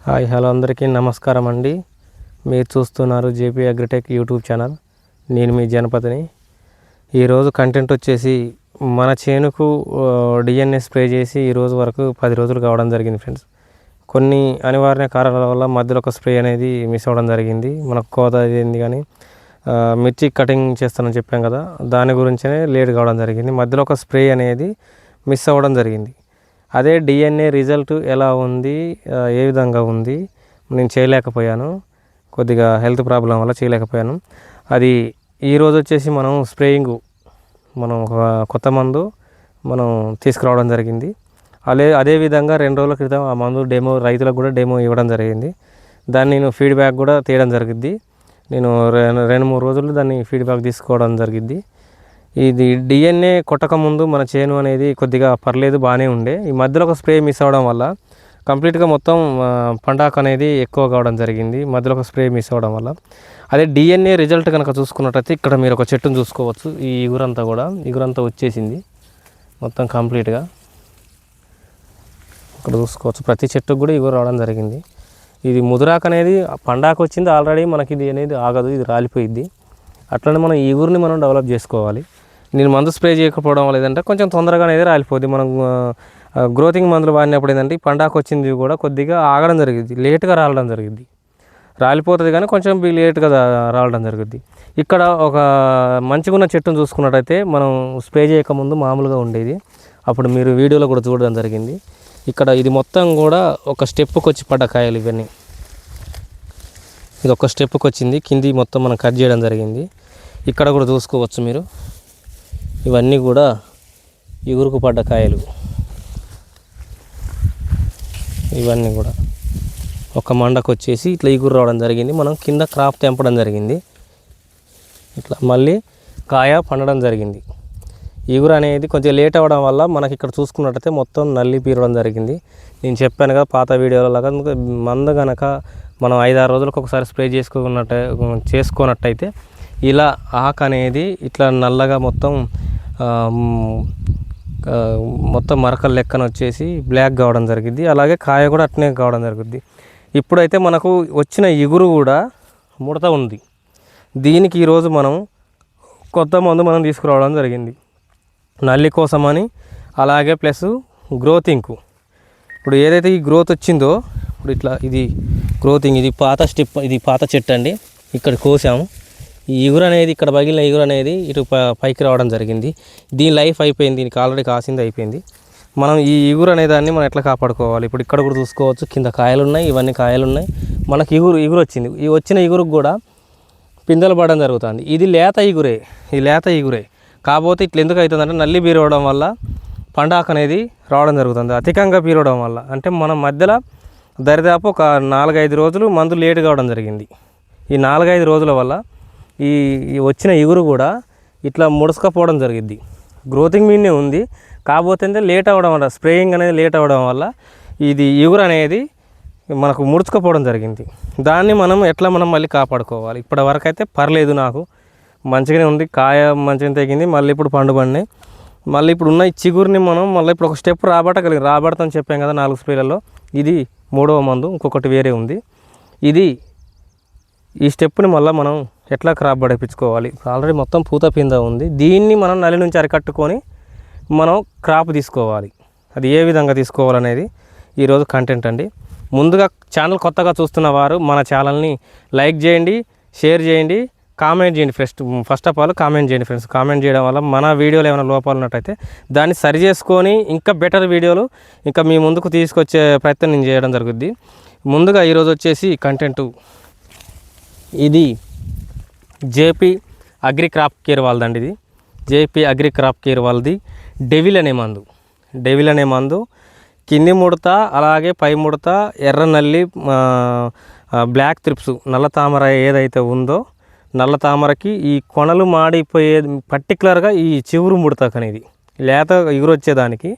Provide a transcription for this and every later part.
Hi hello అందరికీ నమస్కారం అండి. మీరు చూస్తున్నారు జేపీ అగ్రిటెక్ యూట్యూబ్ ఛానల్. నేను మీ జనపతిని. ఈరోజు కంటెంట్ వచ్చేసి మన చేనుకు డిఎన్ఏ స్ప్రే చేసి ఈరోజు వరకు 10 రోజులు కావడం జరిగింది ఫ్రెండ్స్. కొన్ని అనివార్య కారణాల వల్ల మధ్యలో ఒక స్ప్రే అనేది మిస్ అవ్వడం జరిగింది. మనకు కోత అయింది కానీ మిర్చి కటింగ్ చేస్తానని చెప్పాం కదా, దాని గురించే లేట్ కావడం జరిగింది. మధ్యలో ఒక స్ప్రే అనేది మిస్ అవ్వడం జరిగింది. అదే డిఎన్ఏ రిజల్ట్ ఎలా ఉంది, ఏ విధంగా ఉంది నేను చేయలేకపోయాను. కొద్దిగా హెల్త్ ప్రాబ్లం వల్ల చేయలేకపోయాను. అది ఈరోజు వచ్చేసి మనం స్ప్రేయింగ్ మనం ఒక కొత్త మందు మనం తీసుకురావడం జరిగింది. అదేవిధంగా 2 రోజుల క్రితం ఆ మందు డెమో రైతులకు కూడా డెమో ఇవ్వడం జరిగింది. దాన్ని నేను ఫీడ్బ్యాక్ కూడా తీయడం జరిగింది. నేను 2-3 రోజులు దాన్ని ఫీడ్బ్యాక్ తీసుకోవడం జరిగింది. ఇది డిఎన్ఏ కొట్టక ముందు మన చేను అనేది కొద్దిగా పర్లేదు, బాగానే ఉండే. ఈ మధ్యలో ఒక స్ప్రే మిస్ అవ్వడం వల్ల కంప్లీట్గా మొత్తం పండాక్ అనేది ఎక్కువ కావడం జరిగింది, మధ్యలో ఒక స్ప్రే మిస్ అవ్వడం వల్ల. అదే డిఎన్ఏ రిజల్ట్ కనుక చూసుకున్నట్టయితే ఇక్కడ మీరు ఒక చెట్టును చూసుకోవచ్చు. ఈ ఇగురంతా వచ్చేసింది మొత్తం కంప్లీట్గా. ఇక్కడ చూసుకోవచ్చు, ప్రతి చెట్టుకు కూడా ఇగురు రావడం జరిగింది. ఇది ముదురాకు అనేది పండాకు వచ్చింది ఆల్రెడీ, మనకి ఇది అనేది ఆగదు, ఇది రాలిపోయిద్ది. అట్లనే మనం ఈ ఇగురిని మనం డెవలప్ చేసుకోవాలి. నేను మందు స్ప్రే చేయకపోవడం వల్ల ఏంటంటే కొంచెం తొందరగా అనేది రాలిపోద్ది. మనం గ్రోతింగ్ మందులు వాడినప్పుడు ఏంటంటే ఈ పండాకు వచ్చింది కూడా కొద్దిగా ఆగడం జరిగింది, లేట్గా రాలడం జరిగింది. రాలిపోతుంది కానీ కొంచెం లేట్గా రాలడం జరుగుద్ది. ఇక్కడ ఒక మంచిగా ఉన్న చెట్టును చూసుకున్నట్టయితే మనం స్ప్రే చేయకముందు మామూలుగా ఉండేది, అప్పుడు మీరు వీడియోలో కూడా చూడడం జరిగింది. ఇక్కడ ఇది మొత్తం కూడా ఒక స్టెప్కి వచ్చి పడ్డ కాయలు ఇవన్నీ. ఇది ఒక స్టెప్కి వచ్చింది, కింది మొత్తం మనం కట్ చేయడం జరిగింది. ఇక్కడ కూడా చూసుకోవచ్చు మీరు, ఇవన్నీ కూడా ఇగురుకు పడ్డ కాయలు. ఇవన్నీ కూడా ఒక మండకు వచ్చేసి ఇట్లా ఇగురు రావడం జరిగింది. మనం కింద క్రాప్ తెంపడం జరిగింది, ఇట్లా మళ్ళీ కాయ పండడం జరిగింది. ఇగురు అనేది కొంచెం లేట్ అవ్వడం వల్ల మనకి ఇక్కడ చూసుకున్నట్టయితే మొత్తం నల్లి పీరడం జరిగింది. నేను చెప్పాను కదా పాత వీడియోలలో, మందు కనుక మనం 5-6 రోజులకు ఒకసారి స్ప్రే చేసుకున్నట్టయితే ఇలా ఆకు అనేది ఇట్లా నల్లగా మొత్తం మరకల లెక్కన వచ్చేసి బ్లాక్ కావడం జరిగింది. అలాగే కాయ కూడా అట్నే కావడం జరుగుద్ది. ఇప్పుడైతే మనకు వచ్చిన ఇగురు కూడా ముడత ఉంది. దీనికి ఈరోజు మనం కొత్త మందు మనం తీసుకురావడం జరిగింది, నల్లి కోసమని, అలాగే ప్లస్ గ్రోతింగ్కు. ఇప్పుడు ఏదైతే ఈ గ్రోత్ వచ్చిందో ఇప్పుడు ఇట్లా ఇది గ్రోతింగ్, ఇది పాత చెట్టు అండి. ఇక్కడ కోసాము. ఈ ఇగురు అనేది ఇక్కడ పగిలిన ఇగురు అనేది ఇటు పైకి రావడం జరిగింది. దీని లైఫ్ అయిపోయింది, దీనికి ఆల్రెడీ కాసింది అయిపోయింది. మనం ఈ ఇగురు అనే దాన్ని మనం ఎట్లా కాపాడుకోవాలి, ఇప్పుడు ఇక్కడ కూడా చూసుకోవచ్చు, కింద కాయలు ఉన్నాయి, ఇవన్నీ కాయలు ఉన్నాయి. మనకి ఇగురు వచ్చింది. ఈ వచ్చిన ఇగురుకు కూడా పిందెలు పడడం జరుగుతుంది. ఇది లేత ఇగురే కాకపోతే ఇట్లా ఎందుకు అవుతుందంటే నల్లి పీరవడం వల్ల పండాకు అనేది రావడం జరుగుతుంది, అధికంగా పీరవడం వల్ల. అంటే మనం మధ్యలో దరిదాపు ఒక 4-5 రోజులు మందు లేట్ కావడం జరిగింది. ఈ 4-5 రోజుల వల్ల ఈ వచ్చిన ఇగురు కూడా ఇట్లా ముడుచుకపోవడం జరిగింది. గ్రోతింగ్ మీదనే ఉంది, కాకపోతే లేట్ అవ్వడం వల్ల, స్ప్రేయింగ్ అనేది లేట్ అవ్వడం వల్ల ఇది ఇగురు అనేది మనకు ముడుచుకపోవడం జరిగింది. దాన్ని మనం మళ్ళీ కాపాడుకోవాలి. ఇప్పటి వరకు అయితే పర్లేదు, నాకు మంచిగానే ఉంది, కాయ మంచిగా తెగింది. మళ్ళీ ఇప్పుడు పండు పండినాయి. మళ్ళీ ఇప్పుడు ఉన్న ఈ చిగురిని మనం మళ్ళీ ఇప్పుడు ఒక స్టెప్ రాబడతామని చెప్పాం కదా 4 స్ప్రేలలో. ఇది 3వ మందు, ఇంకొకటి వేరే ఉంది. ఈ స్టెప్ని మళ్ళీ మనం ఎట్లా క్రాప్ పడిపించుకోవాలి. ఆల్రెడీ మొత్తం పూత పింద ఉంది, దీన్ని మనం నల్లి నుంచి అరికట్టుకొని మనం క్రాప్ తీసుకోవాలి. అది ఏ విధంగా తీసుకోవాలనేది ఈరోజు కంటెంట్ అండి. ముందుగా ఛానల్ కొత్తగా చూస్తున్న వారు మన ఛానల్ని లైక్ చేయండి, షేర్ చేయండి, కామెంట్ చేయండి. ఫస్ట్ ఆఫ్ ఆల్ కామెంట్ చేయండి ఫ్రెండ్స్. కామెంట్ చేయడం వల్ల మన వీడియోలో ఏమైనా లోపాలు ఉన్నట్టయితే దాన్ని సరి చేసుకొని ఇంకా బెటర్ వీడియోలు ఇంకా మీ ముందుకు తీసుకొచ్చే ప్రయత్నం నేను చేయడం జరుగుద్ది. ముందుగా ఈరోజు వచ్చేసి కంటెంట్, ఇది జేపీ అగ్రి క్రాప్ కేర్ వాళ్ళదండి. ఇది జేపీ అగ్రి క్రాప్ కేర్ వాళ్ళది డెవిల్ అనే మందు కింది ముడత, అలాగే పై ముడత, ఎర్ర నల్లి, బ్లాక్ త్రిప్స్, నల్ల తామర ఏదైతే ఉందో నల్ల తామరకి ఈ కొనలు మాడిపోయే పర్టికులర్గా ఈ చివురు ముడతకు అనేది లేత ఇగురు వచ్చేదానికి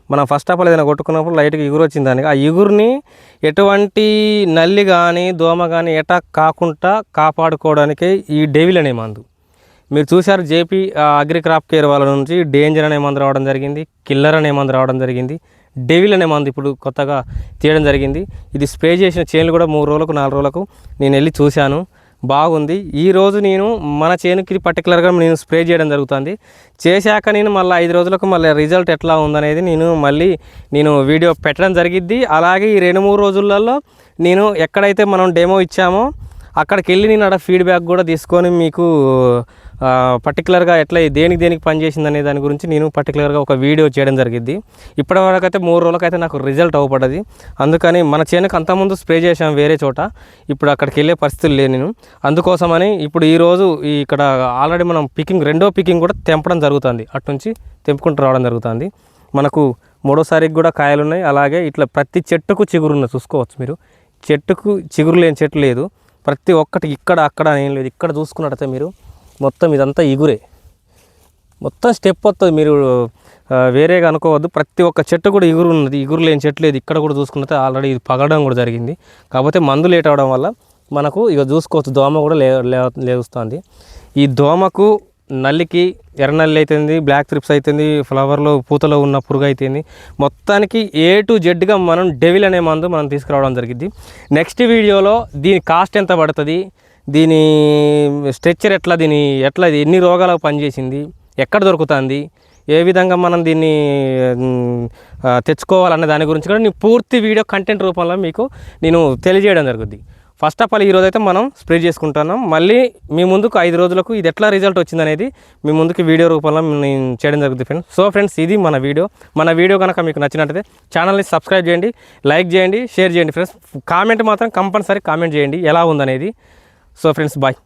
మనం ఫస్ట్ ఆఫ్ ఆల్ ఏదైనా కొట్టుకున్నప్పుడు లైట్గా ఇగురు వచ్చిన దానికి ఆ ఇగురిని ఎటువంటి నల్లి కానీ దోమ కానీ అటాక్ కాకుండా కాపాడుకోవడానికే ఈ డెవిల్ అనే మందు. మీరు చూశారు జేపీ అగ్రి క్రాప్ కేర్ వాళ్ళ నుంచి డేంజర్ అనే మందు రావడం జరిగింది, కిల్లర్ అనే మందు రావడం జరిగింది, డెవిల్ అనే మందు ఇప్పుడు కొత్తగా తీయడం జరిగింది. ఇది స్ప్రే చేసిన చేనులు కూడా 3 రోజులకు 4 రోజులకు నేను వెళ్ళి చూశాను, బాగుంది. ఈరోజు నేను మన చేనుకి పర్టికులర్గా నేను స్ప్రే చేయడం జరుగుతుంది. చేశాక నేను మళ్ళీ 5 రోజులకు మళ్ళీ రిజల్ట్ ఎట్లా ఉందనేది నేను వీడియో పెట్టడం జరిగిద్ది. అలాగే ఈ 2-3 రోజులలో నేను ఎక్కడైతే మనం డెమో ఇచ్చామో అక్కడికి వెళ్ళి నేను అక్కడ ఫీడ్బ్యాక్ కూడా తీసుకొని మీకు పర్టికులర్గా ఎట్లా దేనికి పనిచేసింది అనే దాని గురించి నేను పర్టికులర్గా ఒక వీడియో చేయడం జరిగింది. ఇప్పటివరకు అయితే 3 రోజులకైతే నాకు రిజల్ట్ అవ్వబడ్డది. అందుకని మన చేనుకు అంతకుముందు స్ప్రే చేసాం వేరే చోట, ఇప్పుడు అక్కడికి వెళ్ళే పరిస్థితులు లేను నేను. అందుకోసమని ఇప్పుడు ఈరోజు ఇక్కడ ఆల్రెడీ మనం రెండో పికింగ్ కూడా తెంపడం జరుగుతుంది. అటు నుంచి తెంపుకుంటూ రావడం జరుగుతుంది. మనకు 3వసారికి కూడా కాయలు ఉన్నాయి. అలాగే ఇట్లా ప్రతి చెట్టుకు చిగురు ఉన్నది, చూసుకోవచ్చు మీరు. చెట్టుకు చిగురు లేని చెట్టు లేదు, ప్రతి ఒక్కటి ఇక్కడ అక్కడ ఏం లేదు. ఇక్కడ చూసుకున్నట్టయితే మీరు మొత్తం ఇదంతా ఇగురే, మొత్తం స్టెప్ వస్తుంది. మీరు వేరేగా అనుకోవద్దు, ప్రతి ఒక్క చెట్టు కూడా ఇగురు ఉన్నది, ఇగురు లేని చెట్టు లేదు. ఇక్కడ కూడా చూసుకున్నట్టే ఆల్రెడీ ఇది పగలడం కూడా జరిగింది. కాకపోతే మందు లేట్ అవడం వల్ల మనకు ఇక చూసుకోవచ్చు దోమ కూడా లేస్తుంది. ఈ దోమకు నల్లికి ఎర్రనల్లి అవుతుంది, బ్లాక్ త్రిప్స్ అవుతుంది, ఫ్లవర్లో పూతలో ఉన్న పురుగు అవుతుంది. మొత్తానికి A to Zగా మనం డెవిల్ అనే మందు మనం తీసుకురావడం జరిగింది. నెక్స్ట్ వీడియోలో దీని కాస్ట్ ఎంత పడుతుంది, దీని స్ట్రక్చర్ ఎట్లా, ఇది ఎన్ని రోగాలకు పనిచేసింది, ఎక్కడ దొరుకుతుంది, ఏ విధంగా మనం దీన్ని తెచ్చుకోవాలనే దాని గురించి కూడా నేను పూర్తి వీడియో కంటెంట్ రూపంలో మీకు నేను తెలియజేయడం జరుగుద్ది. ఫస్ట్ ఆఫ్ ఆల్ ఈరోజు అయితే మనం స్ప్రే చేసుకుంటున్నాం. మళ్ళీ మీ ముందుకు 5 రోజులకు ఇది ఎట్లా రిజల్ట్ వచ్చింది అనేది మీ ముందుకు వీడియో రూపంలో నేను చేయడం జరుగుతుంది ఫ్రెండ్స్. సో ఫ్రెండ్స్, ఇది మన వీడియో కనుక మీకు నచ్చినట్టయితే ఛానల్ని సబ్స్క్రైబ్ చేయండి, లైక్ చేయండి, షేర్ చేయండి ఫ్రెండ్స్. కామెంట్ మాత్రం కంపల్సరీ కామెంట్ చేయండి ఎలా ఉందనేది. So friends, bye.